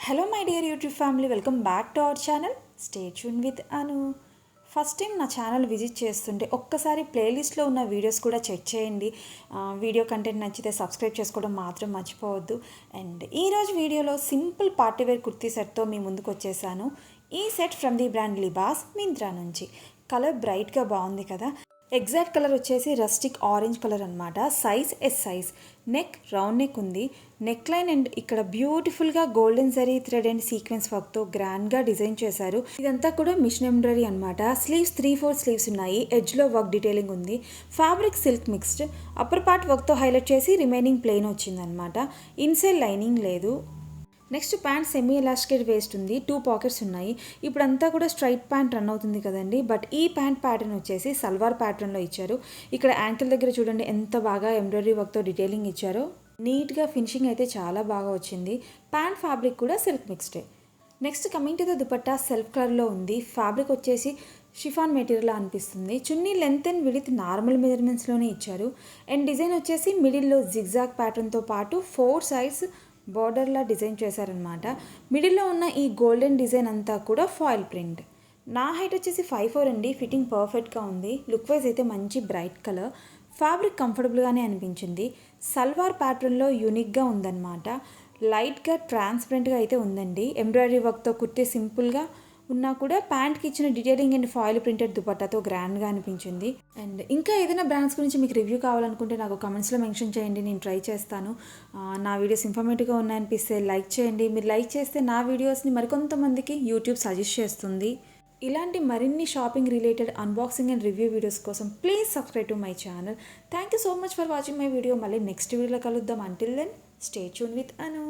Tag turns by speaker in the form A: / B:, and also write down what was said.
A: Hello my dear YouTube family, welcome back to our channel. Stay tuned with Anu. First time నా channel visit చేస్తుంటే ఒక్కసారి ప్లేలిస్ట్లో ఉన్న videos కూడా check చేయండి. వీడియో కంటెంట్ నచ్చితే సబ్స్క్రైబ్ చేసుకోవడం మాత్రం మర్చిపోవద్దు. అండ్ ఈరోజు వీడియోలో సింపుల్ పార్టీవేర్ కుర్తీ సెట్తో మీ ముందుకు వచ్చేసాను. ఈ set from the brand Libas Myntra నుంచి. కలర్ బ్రైట్గా బాగుంది కదా. ఎగ్జాక్ట్ కలర్ వచ్చేసి రస్టిక్ ఆరెంజ్ కలర్ అనమాట. Size S size. Neck round neck ఉంది. నెక్ లైన్ అండ్ ఇక్కడ బ్యూటిఫుల్గా golden zari thread and sequence వర్క్తో గ్రాండ్గా డిజైన్ చేశారు. ఇదంతా కూడా మిషన్ ఎంబ్రాయిడరీ అనమాట. స్లీవ్స్ 3/4 స్లీవ్స్ ఉన్నాయి. ఎడ్జ్లో వర్క్ డీటెయిలింగ్ ఉంది. Fabric silk mixed. Upper part వర్క్తో హైలైట్ చేసి రిమైనింగ్ ప్లెయిన్ వచ్చిందనమాట. ఇన్సైడ్ లైనింగ్ లేదు. నెక్స్ట్ ప్యాంట్ సెమీ ఎలాస్టికేట్ వేస్ట్ ఉంది. 2 పాకెట్స్ ఉన్నాయి. ఇప్పుడంతా కూడా స్ట్రైట్ ప్యాంట్ రన్ అవుతుంది కదండి. బట్ ఈ ప్యాంట్ ప్యాటర్న్ వచ్చేసి సల్వార్ ప్యాటర్న్లో ఇచ్చారు. ఇక్కడ యాంకిల్ దగ్గర చూడండి ఎంత బాగా ఎంబ్రాయిడరీ వర్క్తో డీటెయిలింగ్ ఇచ్చారో. నీట్గా ఫినిషింగ్ అయితే చాలా బాగా వచ్చింది. ప్యాంట్ ఫ్యాబ్రిక్ కూడా సిల్క్ మిక్స్డే. Next coming to the dupatta self కలర్లో ఉంది. ఫ్యాబ్రిక్ వచ్చేసి షిఫాన్ మెటీరియల్ అనిపిస్తుంది. Chunni length and width normal మెజర్మెంట్స్లోనే ఇచ్చారు. అండ్ డిజైన్ వచ్చేసి మిడిల్లో జిగ్జాగ్ ప్యాటర్న్తో పాటు 4 సైడ్స్ బార్డర్లా డిజైన్ చేశారనమాట. మిడిల్లో ఉన్న ఈ గోల్డెన్ డిజైన్ అంతా కూడా ఫాయిల్ ప్రింట్. నా హైట్ వచ్చేసి 5'4" అండి. ఫిట్టింగ్ పర్ఫెక్ట్గా ఉంది. లుక్ వైజ్ అయితే మంచి బ్రైట్ కలర్. ఫ్యాబ్రిక్ కంఫర్టబుల్గానే అనిపించింది. సల్వార్ ప్యాటర్న్లో యూనిక్గా ఉందన్నమాట. లైట్గా ట్రాన్స్పరెంట్గా అయితే ఉందండి. ఎంబ్రాయిడరీ వర్క్తో కుర్తే సింపుల్గా ఉన్నా కూడా ప్యాంట్కి ఇచ్చిన డీటెయిలింగ్ అండ్ ఫాయిల్ ప్రింటెడ్ దుపట్టాతో గ్రాండ్గా అనిపించింది. అండ్ ఇంకా ఏదైనా బ్రాండ్స్ గురించి మీకు రివ్యూ కావాలనుకుంటే నాకు కమెంట్స్లో మెన్షన్ చేయండి, నేను ట్రై చేస్తాను. నా వీడియోస్ ఇన్ఫర్మేటివ్గా ఉన్నాయనిపిస్తే లైక్ చేయండి. మీరు లైక్ చేస్తే నా వీడియోస్ని మరికొంతమందికి యూట్యూబ్ సజెస్ట్ చేస్తుంది. ఇలాంటి మరిన్ని shopping related unboxing and review videos కోసం please subscribe to my channel. Thank you so much for watching my video. మళ్ళీ నెక్స్ట్ వీడియోలో కలుద్దాం. Until then stay tuned with Anu.